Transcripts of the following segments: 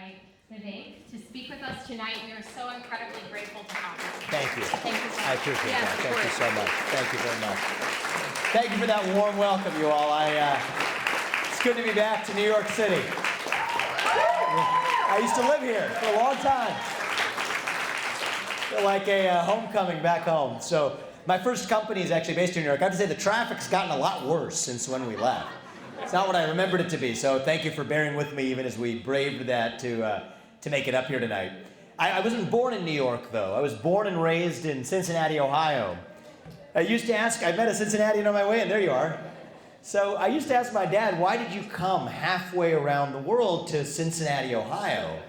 invite Vivek to speak with us tonight. We are so incredibly grateful to have you. Thank you. Thank you so much. I appreciate that. Of Thank course. you so much. Thank you very much. Thank you for that warm welcome, you all. It's good to be back to New York City. I used to live here for a long time. Feel like a homecoming back home. So my first company is actually based in New York. I have to say the traffic's gotten a lot worse since when we left. It's not what I remembered it to be. So thank you for bearing with me even as we braved that to make it up here tonight. I wasn't born in New York, though. I was born and raised in Cincinnati, Ohio. I used to ask, I met a Cincinnatian on my way, and there you are. So I used to ask my dad, why did you come halfway around the world to Cincinnati, Ohio?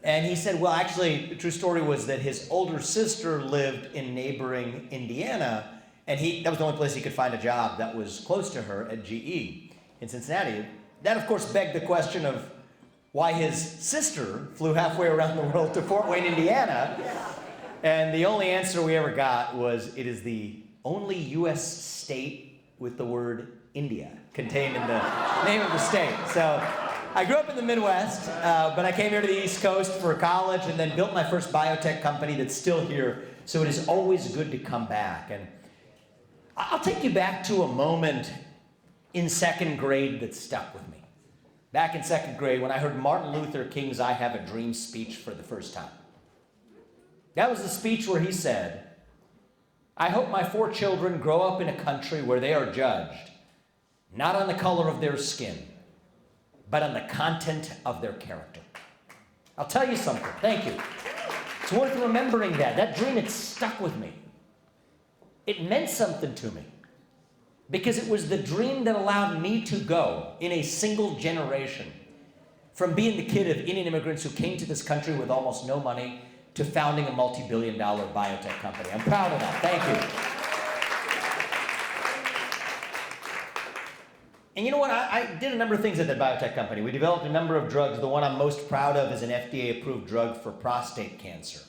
And he said, well, actually, the true story was that his older sister lived in neighboring Indiana, and that was the only place he could find a job that was close to her at GE in Cincinnati. That, of course, begged the question of why his sister flew halfway around the world to Fort Wayne, Indiana. And the only answer we ever got was, it is the only U.S. state with the word India contained in the name of the state. So I grew up in the Midwest, but I came here to the East Coast for college and then built my first biotech company that's still here. So it is always good to come back. And I'll take you back to a moment in second grade that stuck with me. Back in second grade when I heard Martin Luther King's I Have a Dream speech for the first time. That was the speech where he said, I hope my 4 children grow up in a country where they are judged, not on the color of their skin, but on the content of their character. I'll tell you something, thank you. It's worth remembering that. That dream, it stuck with me. It meant something to me because it was the dream that allowed me to go in a single generation from being the kid of Indian immigrants who came to this country with almost no money to founding a multi-billion-dollar biotech company. I'm proud of that. Thank you. And you know what? I did a number of things at that biotech company. We developed a number of drugs. The one I'm most proud of is an FDA-approved drug for prostate cancer.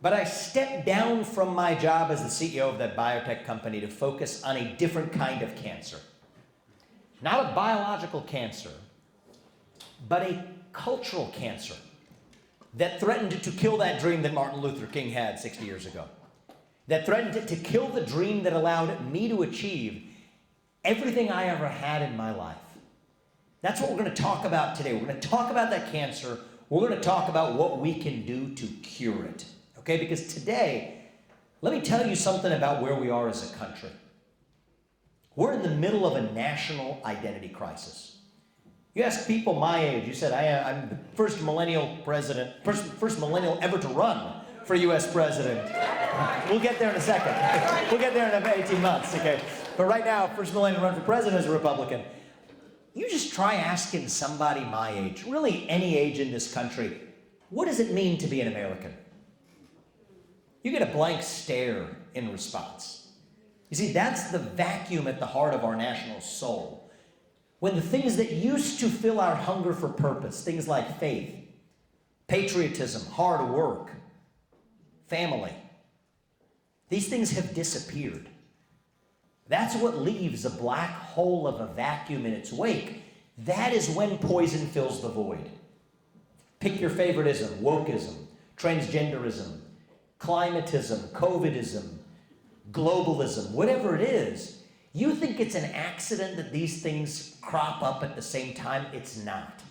But I stepped down from my job as the CEO of that biotech company to focus on a different kind of cancer. Not a biological cancer, but a cultural cancer that threatened to kill that dream that Martin Luther King had 60 years ago. That threatened to kill the dream that allowed me to achieve everything I ever had in my life. That's what we're going to talk about today. We're going to talk about that cancer. We're going to talk about what we can do to cure it. Okay, because today, let me tell you something about where we are as a country. We're in the middle of a national identity crisis. You ask people my age, you said, I'm the first millennial president, first millennial ever to run for U.S. president. We'll get there in a second. We'll get there in about 18 months, okay? But right now, first millennial run for president as a Republican. You just try asking somebody my age, really any age in this country, what does it mean to be an American? You get a blank stare in response. You see, that's the vacuum at the heart of our national soul. When the things that used to fill our hunger for purpose, things like faith, patriotism, hard work, family, these things have disappeared. That's what leaves a black hole of a vacuum in its wake. That is when poison fills the void. Pick your favoritism, wokeism, transgenderism, climatism, COVIDism, globalism, whatever it is. You think it's an accident that these things crop up at the same time? It's not.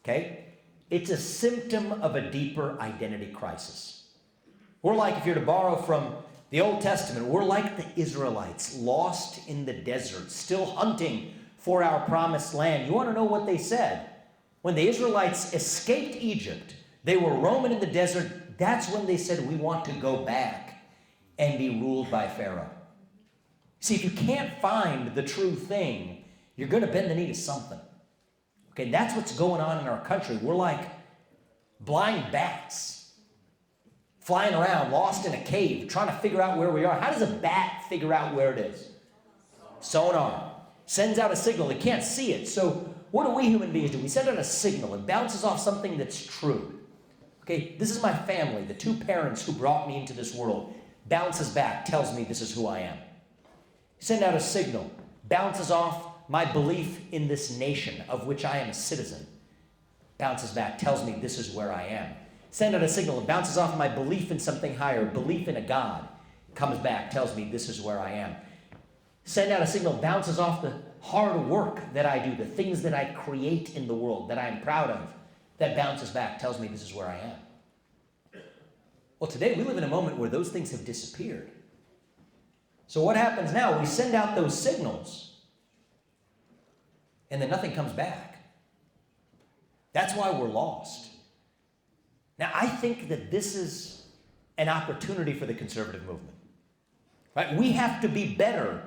Okay? It's a symptom of a deeper identity crisis. We're like, if you're to borrow from the Old Testament, we're like the Israelites, lost in the desert, still hunting for our promised land. You want to know what they said? When the Israelites escaped Egypt, they were roaming in the desert. That's when they said, we want to go back and be ruled by Pharaoh. See, if you can't find the true thing, you're going to bend the knee to something. Okay, and that's what's going on in our country. We're like blind bats, flying around, lost in a cave, trying to figure out where we are. How does a bat figure out where it is? Sonar. Sends out a signal. It can't see it. So what do we human beings do? We send out a signal. It bounces off something that's true. Okay, this is my family, the 2 parents who brought me into this world. Bounces back, tells me this is who I am. Send out a signal, bounces off my belief in this nation of which I am a citizen. bounces back, tells me this is where I am. Send out a signal, it bounces off my belief in something higher, belief in a God, comes back, tells me this is where I am. Send out a signal, bounces off the hard work that I do, the things that I create in the world that I'm proud of, that bounces back, tells me this is where I am. Well, today we live in a moment where those things have disappeared. So what happens now? We send out those signals, and then nothing comes back. That's why we're lost. Now, I think that this is an opportunity for the conservative movement. Right? We have to be better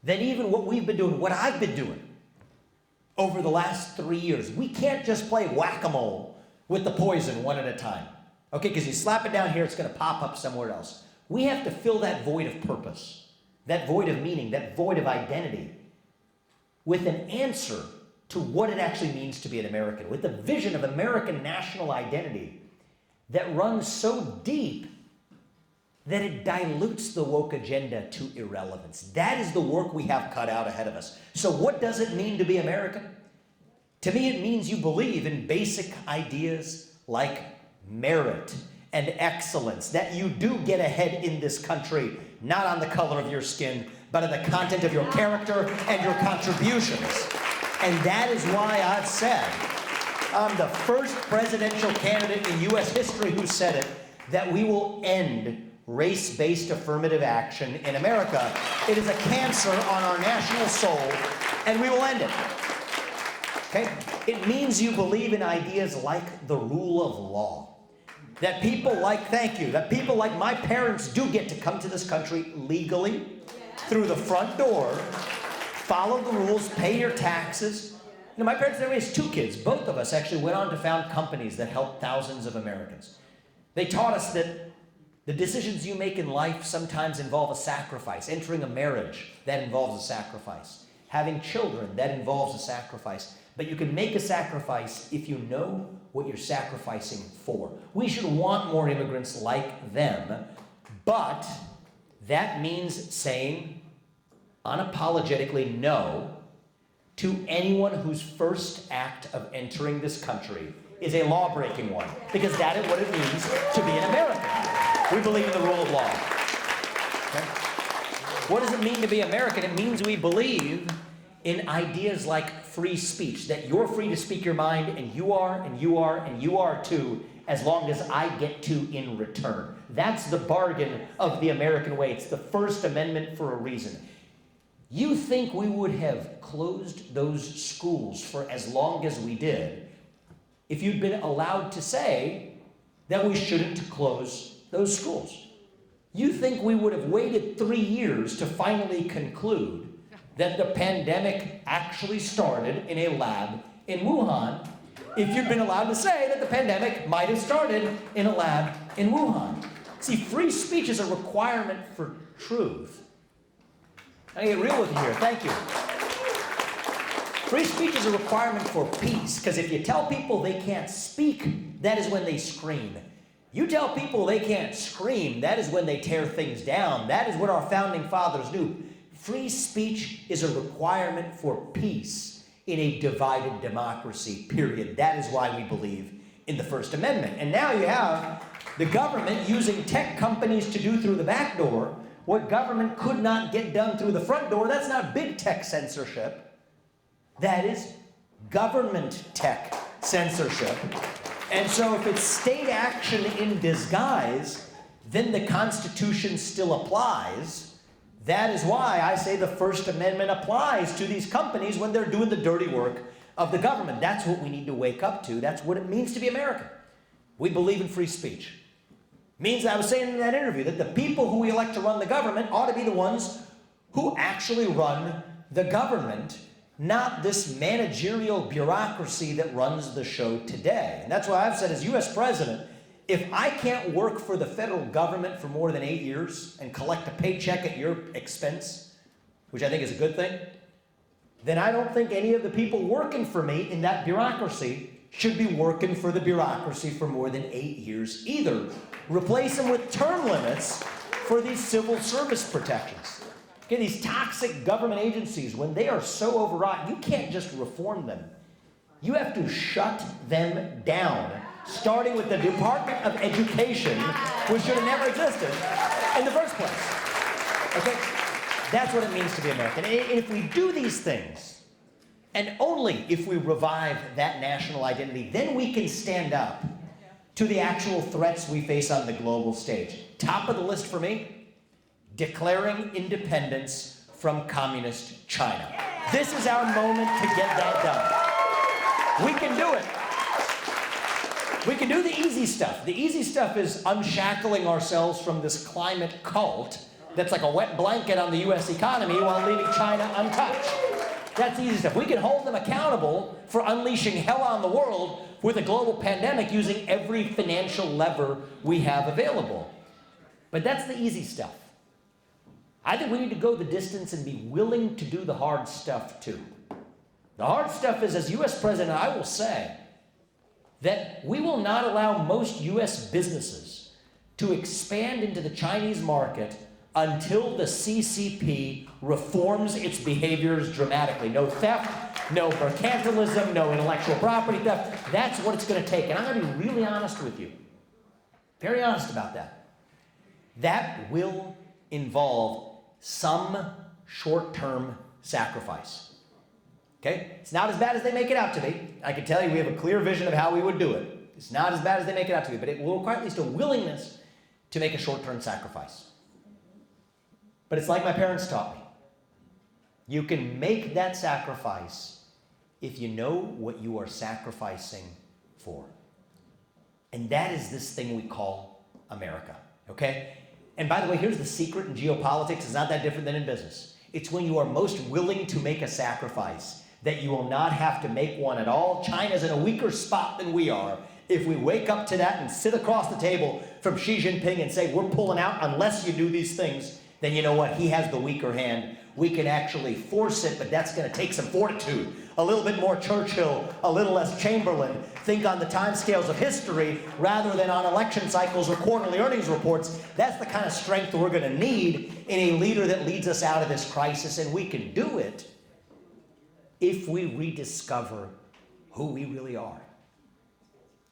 than even what we've been doing, what I've been doing over the last 3 years. We can't just play whack-a-mole with the poison one at a time. Okay, because you slap it down here, it's going to pop up somewhere else. We have to fill that void of purpose, that void of meaning, that void of identity with an answer to what it actually means to be an American, with a vision of American national identity that runs so deep that it dilutes the woke agenda to irrelevance. That is the work we have cut out ahead of us. So what does it mean to be American? To me, it means you believe in basic ideas like merit and excellence, that you do get ahead in this country, not on the color of your skin, but on the content of your character and your contributions. And that is why I've said, I'm the first presidential candidate in U.S. history who said it, that we will end race-based affirmative action in America. It is a cancer on our national soul, and we will end it. Okay? It means you believe in ideas like the rule of law. That people like, thank you, that people like my parents do get to come to this country legally, through the front door, follow the rules, pay your taxes. You know, my parents, they raised 2 kids. Both of us actually went on to found companies that helped thousands of Americans. They taught us that the decisions you make in life sometimes involve a sacrifice. Entering a marriage, that involves a sacrifice. Having children, that involves a sacrifice. But you can make a sacrifice if you know what you're sacrificing for. We should want more immigrants like them, but that means saying unapologetically no to anyone whose first act of entering this country is a law-breaking one, because that is what it means to be an American. We believe in the rule of law. Okay? What does it mean to be American? It means we believe in ideas like free speech, that you're free to speak your mind, and you are, and you are, and you are too, as long as I get to in return. That's the bargain of the American way. It's the First Amendment for a reason. You think we would have closed those schools for as long as we did if you'd been allowed to say that we shouldn't close those schools? You think we would have waited 3 years to finally conclude that the pandemic actually started in a lab in Wuhan if you'd been allowed to say that the pandemic might have started in a lab in Wuhan? See, free speech is a requirement for truth. I get real with you here. Thank you. Free speech is a requirement for peace, because if you tell people they can't speak, that is when they scream. You tell people they can't scream, that is when they tear things down. That is what our founding fathers knew. Free speech is a requirement for peace in a divided democracy, period. That is why we believe in the First Amendment. And now you have the government using tech companies to do through the back door what government could not get done through the front door. That's not big tech censorship. That is government tech censorship. And so if it's state action in disguise, then the Constitution still applies. That is why I say the First Amendment applies to these companies when they're doing the dirty work of the government. That's what we need to wake up to. That's what it means to be American. We believe in free speech. Means, I was saying in that interview, that the people who we elect to run the government ought to be the ones who actually run the government, not this managerial bureaucracy that runs the show today. And that's why I've said, as U.S. president, if I can't work for the federal government for more than 8 years and collect a paycheck at your expense, which I think is a good thing, then I don't think any of the people working for me in that bureaucracy should be working for the bureaucracy for more than 8 years either. Replace them with term limits for these civil service protections. Okay, these toxic government agencies, when they are so overwrought, you can't just reform them. You have to shut them down, starting with the Department of Education, which should have never existed in the first place. Okay? That's what it means to be American. And if we do these things, and only if we revive that national identity, then we can stand up to the actual threats we face on the global stage. Top of the list for me, declaring independence from communist China. This is our moment to get that done. We can do it. We can do the easy stuff. The easy stuff is unshackling ourselves from this climate cult that's like a wet blanket on the U.S. economy while leaving China untouched. That's the easy stuff. We can hold them accountable for unleashing hell on the world with a global pandemic using every financial lever we have available. But that's the easy stuff. I think we need to go the distance and be willing to do the hard stuff too. The hard stuff is, as U.S. President, I will say that we will not allow most U.S. businesses to expand into the Chinese market until the CCP reforms its behaviors dramatically. No theft, no mercantilism, no intellectual property theft. That's what it's going to take. And I'm going to be really honest with you. Very honest about that. That will involve some short-term sacrifice. Okay? It's not as bad as they make it out to be. I can tell you we have a clear vision of how we would do it. It's not as bad as they make it out to be, but it will require at least a willingness to make a short-term sacrifice. But it's like my parents taught me. You can make that sacrifice if you know what you are sacrificing for. And that is this thing we call America, okay? And by the way, here's the secret in geopolitics. It's not that different than in business. It's when you are most willing to make a sacrifice that you will not have to make one at all. China's in a weaker spot than we are. If we wake up to that and sit across the table from Xi Jinping and say, we're pulling out unless you do these things, then you know what? He has the weaker hand. We can actually force it, but that's going to take some fortitude. A little bit more Churchill, a little less Chamberlain. Think on the timescales of history rather than on election cycles or quarterly earnings reports. That's the kind of strength we're going to need in a leader that leads us out of this crisis, and we can do it if we rediscover who we really are.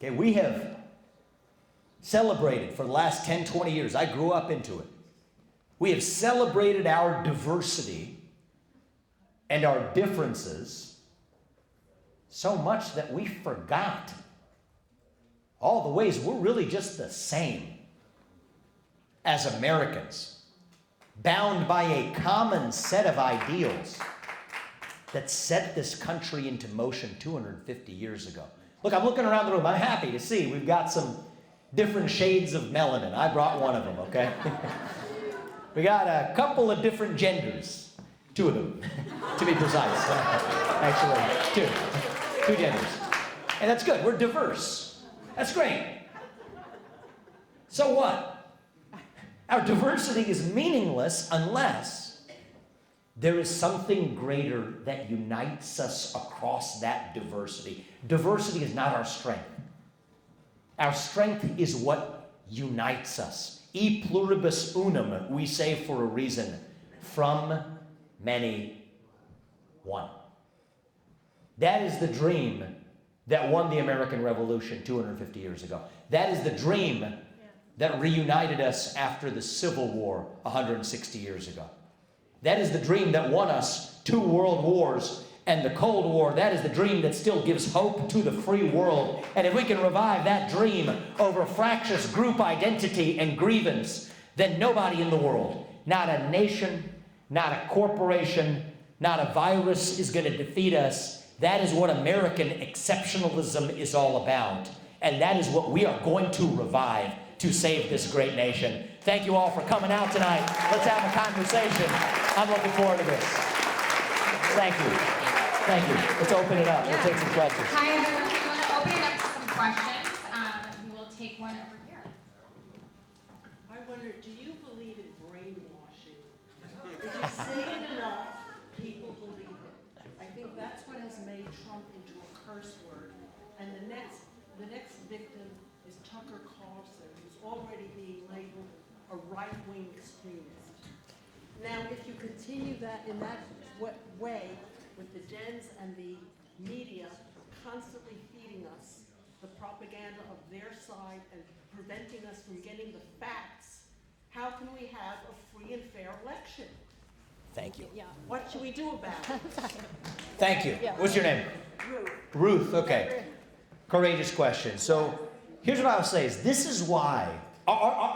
Okay, we have celebrated for the last 10, 20 years. I grew up into it. We have celebrated our diversity and our differences so much that we forgot all the ways we're really just the same as Americans, bound by a common set of ideals that set this country into motion 250 years ago. Look, I'm looking around the room. I'm happy to see we've got some different shades of melanin. I brought one of them, okay? We got a couple of different genders, 2 of them, to be precise. Actually, 2 genders. And that's good, we're diverse. That's great. So what? Our diversity is meaningless unless there is something greater that unites us across that diversity. Diversity is not our strength. Our strength is what unites us. E pluribus unum, we say for a reason. From many, one. That is the dream that won the American Revolution 250 years ago. That is the dream that reunited us after the Civil War 160 years ago. That is the dream that won us 2 world wars and the Cold War. That is the dream that still gives hope to the free world. And if we can revive that dream over fractious group identity and grievance, then nobody in the world, not a nation, not a corporation, not a virus is going to defeat us. That is what American exceptionalism is all about. And that is what we are going to revive to save this great nation. Thank you all for coming out tonight. Let's have a conversation. I'm looking forward to this. Thank you. Thank you. Let's open it up. We'll take some questions. Hi, everyone. We want to open it up to some questions. We will take one over here. I wonder, do you believe in brainwashing? If you say it enough, people believe it. I think that's what has made Trump into a curse word. And the next victim is Tucker Carlson, who's already being labeled a right-wing extremist. Now, if you continue that in that way, with the Dems and the media constantly feeding us the propaganda of their side and preventing us from getting the facts, how can we have a free and fair election? Thank you. What should we do about it? Thank you. What's your name? Ruth. Ruth, okay. Courageous question. So here's what I would say is this is why.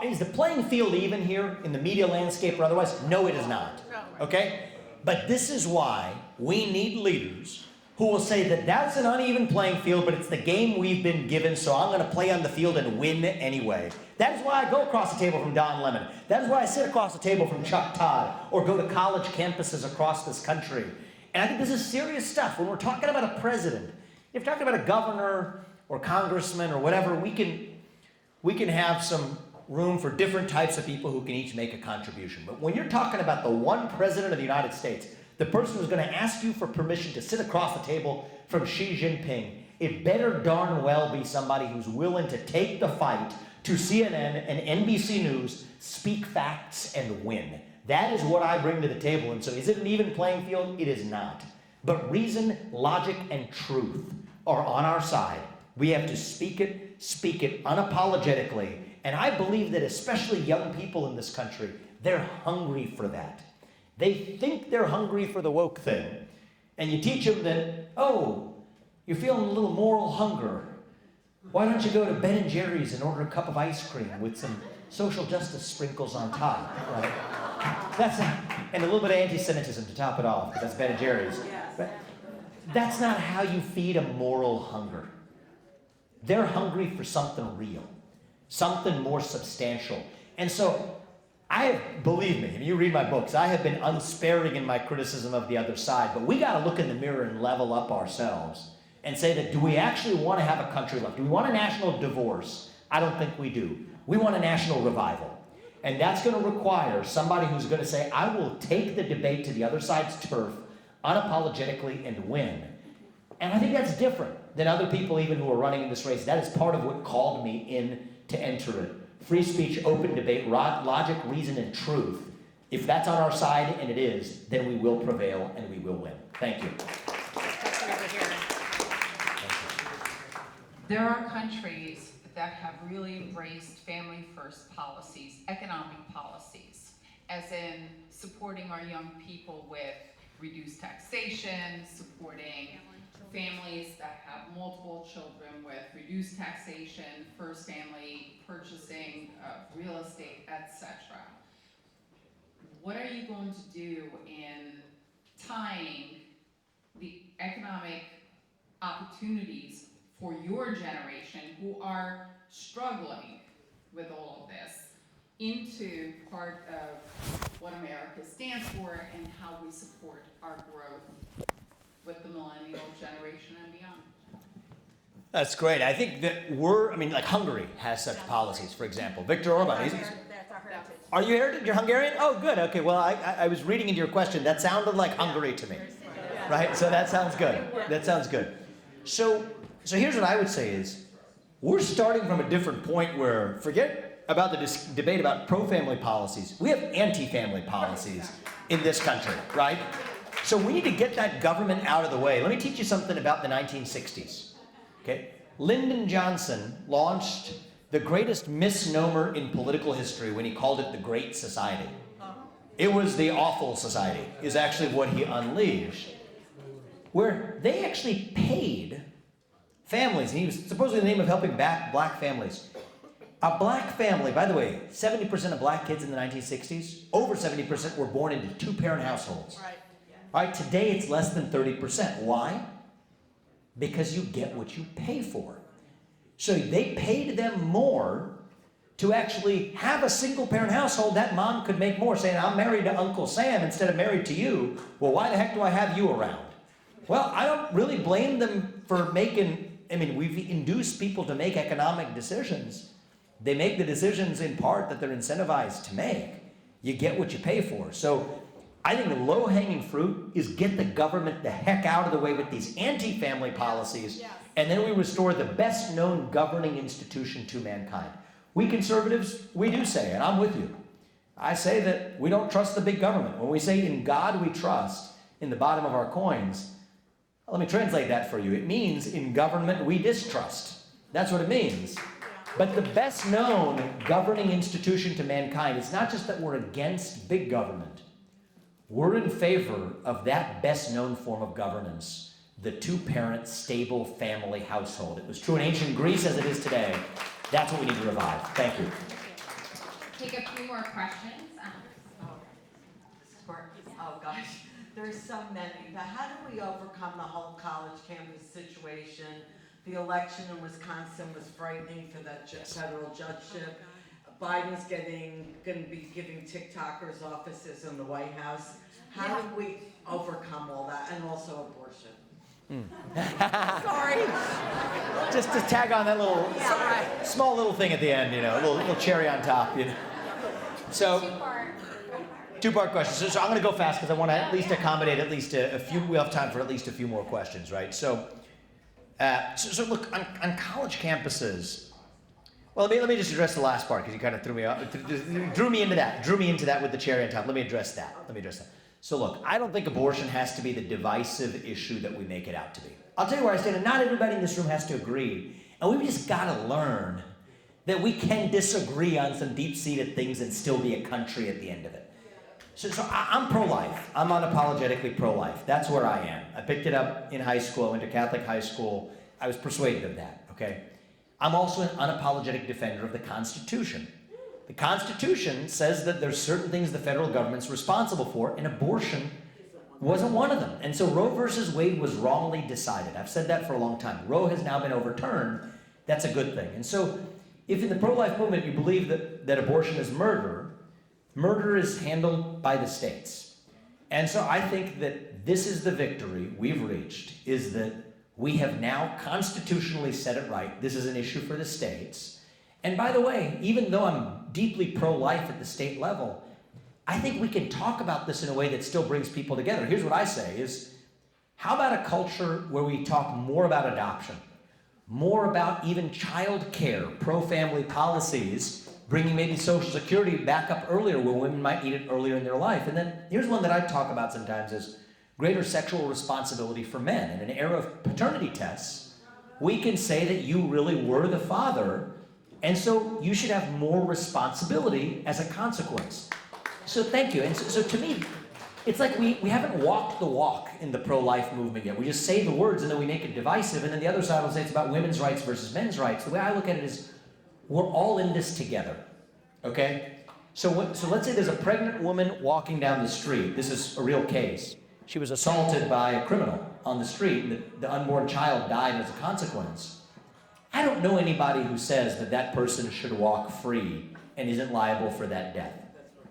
Is the playing field even here in the media landscape or otherwise? No, it is not. Okay? But this is why we need leaders who will say that that's an uneven playing field, but it's the game we've been given, so I'm going to play on the field and win anyway. That is why I go across the table from Don Lemon. That is why I sit across the table from Chuck Todd or go to college campuses across this country. And I think this is serious stuff. When we're talking about a president, if you're talking about a governor or congressman or whatever, we can have some room for different types of people who can each make a contribution. But when you're talking about the one president of the United States, the person who's going to ask you for permission to sit across the table from Xi Jinping, it better darn well be somebody who's willing to take the fight to CNN and NBC News, speak facts, and win. That is what I bring to the table. And so is it an even playing field? It is not. But reason, logic, and truth are on our side. We have to speak it unapologetically. And I believe that especially young people in this country, they're hungry for that. They think they're hungry for the woke thing. And you teach them that, oh, you're feeling a little moral hunger. Why don't you go to Ben & Jerry's and order a cup of ice cream with some social justice sprinkles on top, right? And a little bit of anti-Semitism to top it off, because that's Ben & Jerry's. But that's not how you feed a moral hunger. They're hungry for something real, something more substantial. And so, believe me, if you read my books, I have been unsparing in my criticism of the other side, but we got to look in the mirror and level up ourselves and say that, do we actually want to have a country left? Do we want a national divorce? I don't think we do. We want a national revival. And that's going to require somebody who's going to say, I will take the debate to the other side's turf unapologetically and win. And I think that's different than other people even who are running in this race. That is part of what called me in to enter it. Free speech, open debate, logic, reason, and truth. If that's on our side, and it is, then we will prevail and we will win. Thank you. There are countries that have really embraced family-first policies, economic policies, as in supporting our young people with reduced taxation, supporting families that have multiple children with reduced taxation, first family purchasing of real estate, etc. What are you going to do in tying the economic opportunities for your generation who are struggling with all of this into part of what America stands for and how we support our growth with the millennial generation and beyond? That's great. I think that Hungary has such policies, for example. Viktor Orban. That's our heritage. Are you heritage? You're Hungarian? Oh, good. Okay, well, I was reading into your question. That sounded like Hungary to me, right? So that sounds good. That sounds good. So here's what I would say is, we're starting from a different point where, forget about the debate about pro-family policies. We have anti-family policies in this country, right? So we need to get that government out of the way. Let me teach you something about the 1960s. Okay? Lyndon Johnson launched the greatest misnomer in political history when he called it the Great Society. It was the Awful Society, is actually what he unleashed, where they actually paid families, and he was supposedly in the name of helping back black families. A black family, by the way, 70% of black kids in the 1960s, over 70% were born into two-parent households. Right. All right, today it's less than 30%. Why? Because you get what you pay for. So they paid them more to actually have a single-parent household. That mom could make more saying, I'm married to Uncle Sam instead of married to you. Well, why the heck do I have you around? Well, I don't really blame them for we've induced people to make economic decisions. They make the decisions in part that they're incentivized to make. You get what you pay for. So I think the low-hanging fruit is get the government the heck out of the way with these anti-family policies, and then we restore the best-known governing institution to mankind. We conservatives, we do say, and I'm with you, I say that we don't trust the big government. When we say in God we trust, in the bottom of our coins, Let me translate that for you. It means in government we distrust. That's what it means. But the best known governing institution to mankind is not just that we're against big government. We're in favor of that best known form of governance, the two-parent, stable family household. It was true in ancient Greece as it is today. That's what we need to revive. Thank you. Take a few more questions. Oh gosh, there's so many. But how do we overcome the whole college campus situation? The election in Wisconsin was frightening for that federal judgeship. Biden's going to be giving TikTokers offices in the White House. How do we overcome all that? And also abortion. Sorry. Just to tag on that little small little thing at the end, a little cherry on top, So, two-part question. So I'm going to go fast because I want to at least accommodate at least a few. We have time for at least a few more questions, right? So look, on college campuses. Well, let me just address the last part because you kind of drew me into that with the cherry on top. Let me address that. So look, I don't think abortion has to be the divisive issue that we make it out to be. I'll tell you where I stand, and not everybody in this room has to agree. And we've just got to learn that we can disagree on some deep-seated things and still be a country at the end of it. So I'm pro-life. I'm unapologetically pro-life. That's where I am. I picked it up in high school. I went to Catholic high school. I was persuaded of that, okay? I'm also an unapologetic defender of the Constitution. The Constitution says that there's certain things the federal government's responsible for, and abortion wasn't one of them. And so Roe versus Wade was wrongly decided. I've said that for a long time. Roe has now been overturned. That's a good thing. And so if in the pro-life movement you believe that abortion is murder, murder is handled by the states. And so I think that this is the victory we've reached, is that we have now constitutionally set it right. This is an issue for the states. And by the way, even though I'm deeply pro-life at the state level, I think we can talk about this in a way that still brings people together. Here's what I say is, how about a culture where we talk more about adoption, more about even child care, pro-family policies, bringing maybe Social Security back up earlier where women might need it earlier in their life. And then here's one that I talk about sometimes is greater sexual responsibility for men. In an era of paternity tests, we can say that you really were the father, and so you should have more responsibility as a consequence. So thank you. And so to me, it's like we haven't walked the walk in the pro-life movement yet. We just say the words and then we make it divisive, and then the other side will say it's about women's rights versus men's rights. The way I look at it is we're all in this together, okay? So let's say there's a pregnant woman walking down the street. This is a real case. She was assaulted by a criminal on the street, and the unborn child died as a consequence. I don't know anybody who says that person should walk free and isn't liable for that death.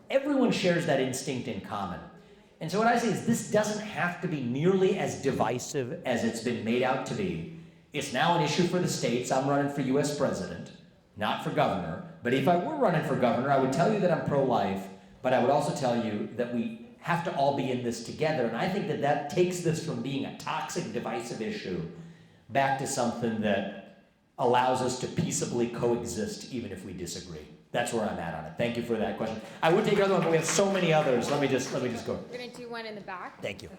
Everyone shares that instinct in common. And so what I say is this doesn't have to be nearly as divisive as it's been made out to be. It's now an issue for the states. I'm running for U.S. president, not for governor. But if I were running for governor, I would tell you that I'm pro-life, but I would also tell you that we have to all be in this together. And I think that takes this from being a toxic, divisive issue back to something that allows us to peaceably coexist even if we disagree. That's where I'm at on it. Thank you for that question. I would take another one, but we have so many others. Let me just go. We're going to do one in the back. Thank you.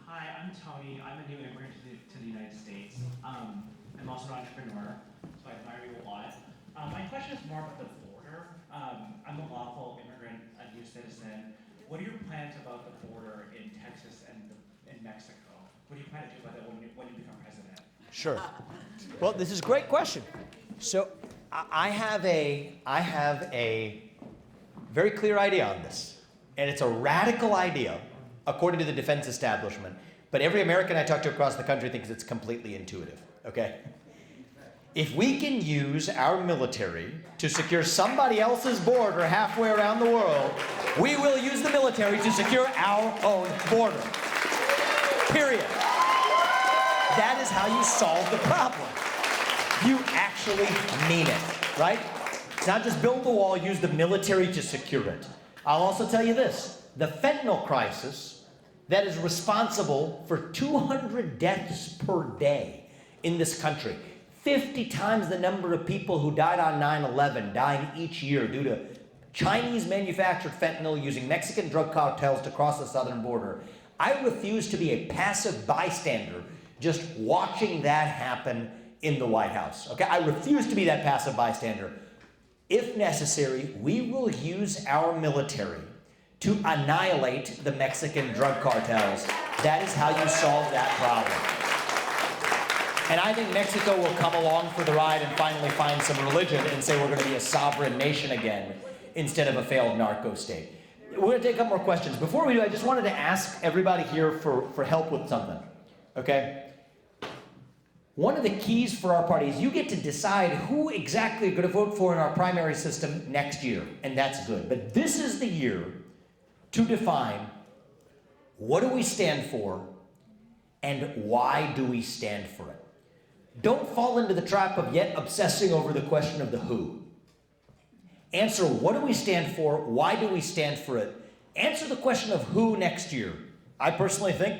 Hi, I'm Tony. I'm a new immigrant to the United States. I'm also an entrepreneur, so I admire you a lot. My question is more about the border. I'm a lawful immigrant, a new citizen. What are your plans about the border in Texas and in Mexico? What do you plan to do about it when you become president? Sure. Well, this is a great question. So I have a very clear idea on this, and it's a radical idea, according to the defense establishment. But every American I talk to across the country thinks it's completely intuitive. Okay. If we can use our military to secure somebody else's border halfway around the world, we will use the military to secure our own border. Period. That is how you solve the problem. You actually mean it, right? It's not just build the wall, use the military to secure it. I'll also tell you this, the fentanyl crisis that is responsible for 200 deaths per day in this country, 50 times the number of people who died on 9/11 dying each year due to Chinese manufactured fentanyl using Mexican drug cartels to cross the southern border. I refuse to be a passive bystander just watching that happen in the White House. Okay, I refuse to be that passive bystander. If necessary, we will use our military to annihilate the Mexican drug cartels. That is how you solve that problem. And I think Mexico will come along for the ride and finally find some religion and say we're going to be a sovereign nation again instead of a failed narco state. We're going to take a couple more questions. Before we do, I just wanted to ask everybody here for help with something, okay? One of the keys for our party is you get to decide who exactly you're going to vote for in our primary system next year, and that's good. But this is the year to define what do we stand for and why do we stand for it. Don't fall into the trap of yet obsessing over the question of the who. Answer what do we stand for, why do we stand for it. Answer the question of who next year. I personally think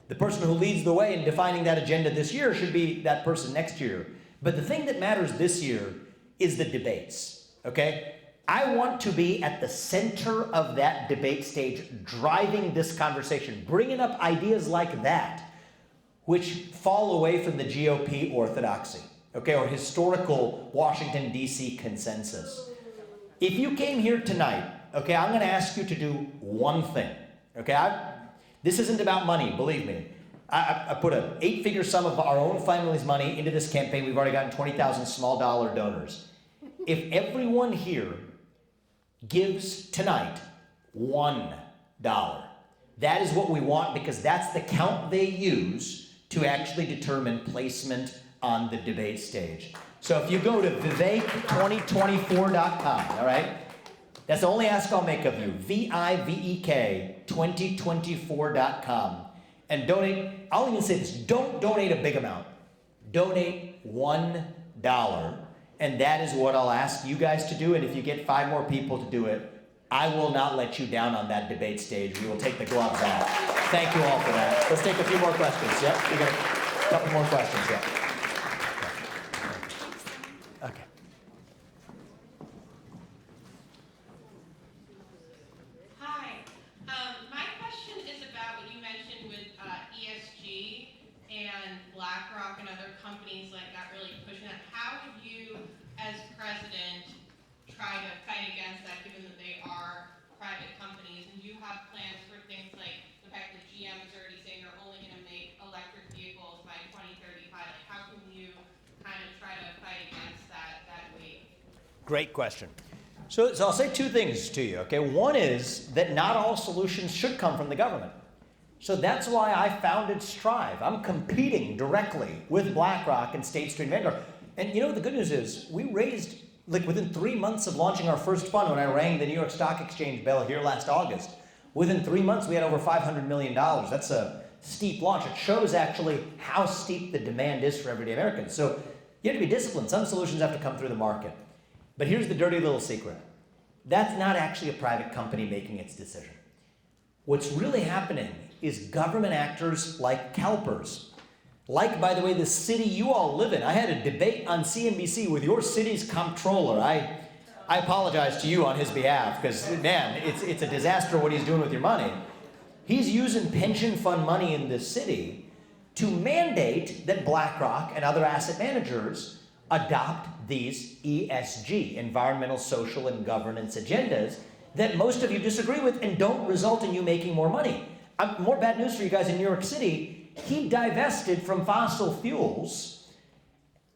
the person who leads the way in defining that agenda this year should be that person next year. But the thing that matters this year is the debates, okay? I want to be at the center of that debate stage, driving this conversation, bringing up ideas like that, which fall away from the GOP orthodoxy, okay, or historical Washington, D.C. consensus. If you came here tonight, okay, I'm going to ask you to do one thing, okay? This isn't about money, believe me. I put an 8-figure sum of our own family's money into this campaign. We've already gotten 20,000 small dollar donors. If everyone here gives tonight $1, that is what we want because that's the count they use to actually determine placement on the debate stage. So if you go to Vivek2024.com, all right? That's the only ask I'll make of you. Vivek 2024.com. And donate, I'll even say this, don't donate a big amount. Donate $1. And that is what I'll ask you guys to do. And if you get 5 more people to do it, I will not let you down on that debate stage. We will take the gloves off. Thank you all for that. Let's take a few more questions. Yep, we got a couple more questions. Yep. Okay. Hi. My question is about what you mentioned with ESG and BlackRock and other companies like that really pushing that. How would you, as president, try to fight against that, given that they are private companies? And do you have plans for things like the fact that GM is already saying they're only going to make electric vehicles by 2035? Like, how can you kind of try to fight against that wave? Great question. So I'll say 2 things to you, okay? One is that not all solutions should come from the government. So that's why I founded Strive. I'm competing directly with BlackRock and State Street Vanguard. And you know, the good news is we raised, like within 3 months of launching our first fund, when I rang the New York Stock Exchange bell here last August, within 3 months we had over $500 million. That's a steep launch. It shows actually how steep the demand is for everyday Americans. So you have to be disciplined. Some solutions have to come through the market. But here's the dirty little secret. That's not actually a private company making its decision. What's really happening is government actors like CalPERS, like, by the way, the city you all live in. I had a debate on CNBC with your city's comptroller. I apologize to you on his behalf because, man, it's a disaster what he's doing with your money. He's using pension fund money in this city to mandate that BlackRock and other asset managers adopt these ESG, environmental, social, and governance agendas that most of you disagree with and don't result in you making more money. More bad news for you guys in New York City. He divested from fossil fuels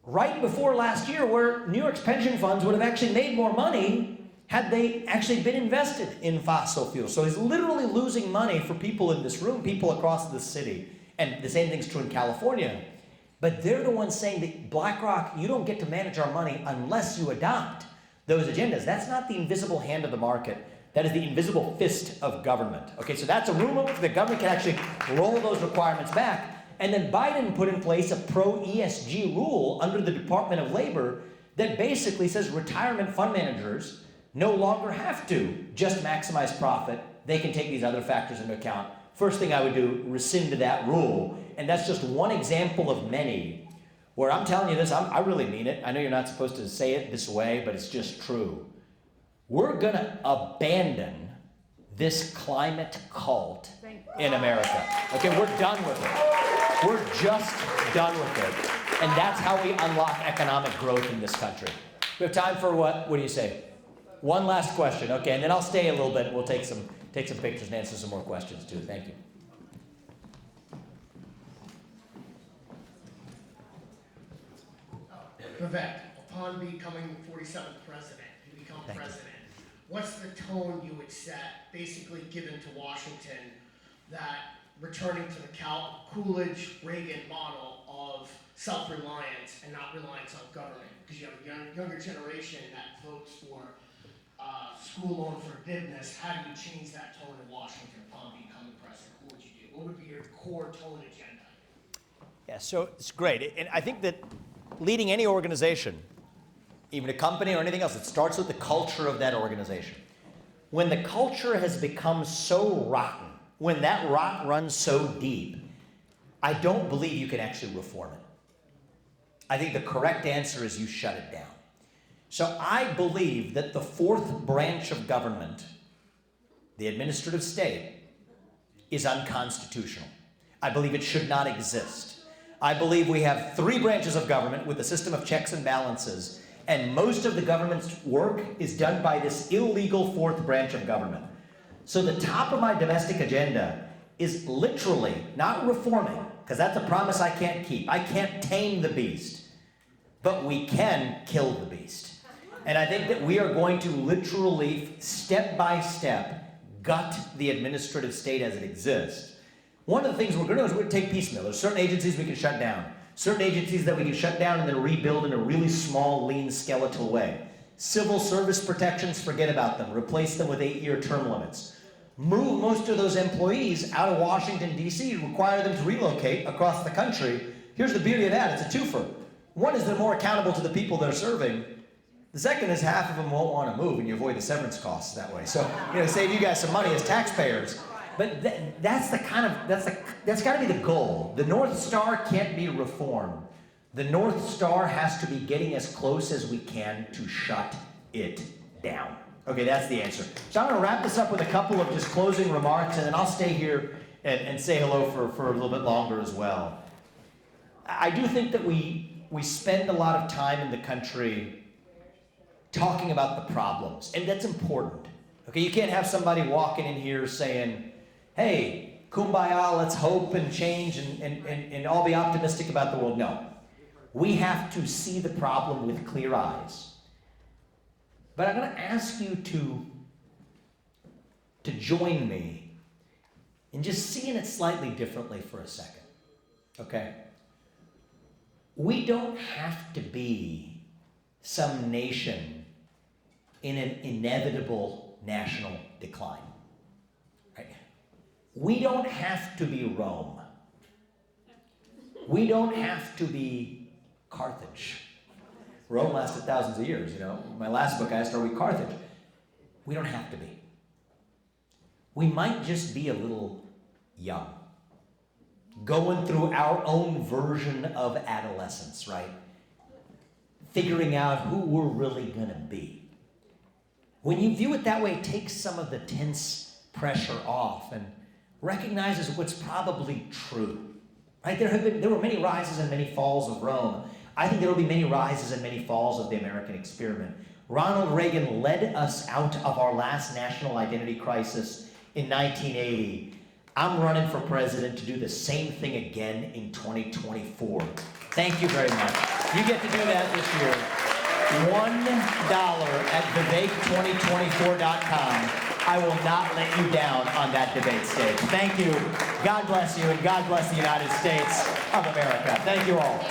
right before last year, where New York's pension funds would have actually made more money had they actually been invested in fossil fuels. So he's literally losing money for people in this room, people across the city. And the same thing's true in California. But they're the ones saying that BlackRock, you don't get to manage our money unless you adopt those agendas. That's not the invisible hand of the market. That is the invisible fist of government. Okay, so that's a room where the government can actually roll those requirements back. And then Biden put in place a pro-ESG rule under the Department of Labor that basically says retirement fund managers no longer have to just maximize profit. They can take these other factors into account. First thing I would do, rescind that rule. And that's just one example of many where I'm telling you this, I really mean it. I know you're not supposed to say it this way, but it's just true. we're gonna abandon this climate cult in America. Okay, we're done with it. We're just done with it. And that's how we unlock economic growth in this country. We have time for what? What do you say? One last question, okay, and then I'll stay a little bit. We'll take some pictures and answer some more questions too. Thank you. Vivek, upon becoming the 47th president, you become president. What's the tone you would set, basically given to Washington, that returning to the Coolidge-Reagan model of self-reliance and not reliance on government? Because you have a younger generation that votes for school loan forgiveness. How do you change that tone in Washington upon becoming president? What would you do? What would be your core tone agenda? Yeah, so it's great. And I think that leading any organization, even a company or anything else, it starts with the culture of that organization. When the culture has become so rotten, when that rot runs so deep, I don't believe you can actually reform it. I think the correct answer is you shut it down. So I believe that the fourth branch of government, the administrative state, is unconstitutional. I believe it should not exist. I believe we have three branches of government with a system of checks and balances, and most of the government's work is done by this illegal fourth branch of government. So the top of my domestic agenda is literally not reforming, because that's a promise I can't keep. I can't tame the beast, but we can kill the beast. And I think that we are going to literally, step by step, gut the administrative state as it exists. One of the things we're going to do is we're going to take piecemeal. There's certain agencies we can shut down. Certain agencies that we can shut down and then rebuild in a really small, lean, skeletal way. Civil service protections, forget about them. Replace them with 8-year term limits. Move most of those employees out of Washington, D.C., require them to relocate across the country. Here's the beauty of that. It's a twofer. One is they're more accountable to the people they're serving. The second is half of them won't want to move, and you avoid the severance costs that way. So, save you guys some money as taxpayers. But that's got to be the goal. The North Star can't be reformed. The North Star has to be getting as close as we can to shut it down. Okay, that's the answer. So I'm going to wrap this up with a couple of just closing remarks, and then I'll stay here and say hello for a little bit longer as well. I do think that we spend a lot of time in the country talking about the problems, and that's important. Okay, you can't have somebody walking in here saying, hey, kumbaya, let's hope and change and all be optimistic about the world. No. We have to see the problem with clear eyes. But I'm going to ask you to join me in just seeing it slightly differently for a second. Okay? We don't have to be some nation in an inevitable national decline. Right? We don't have to be Rome. We don't have to be Carthage. Rome lasted thousands of years, My last book, I started with Carthage. We don't have to be. We might just be a little young, going through our own version of adolescence, right? Figuring out who we're really going to be. When you view it that way, it takes some of the tense pressure off and recognizes what's probably true. Right? There were many rises and many falls of Rome. I think there will be many rises and many falls of the American experiment. Ronald Reagan led us out of our last national identity crisis in 1980. I'm running for president to do the same thing again in 2024. Thank you very much. You get to do that this year. $1 at Vivek2024.com. I will not let you down on that debate stage. Thank you. God bless you, and God bless the United States of America. Thank you all.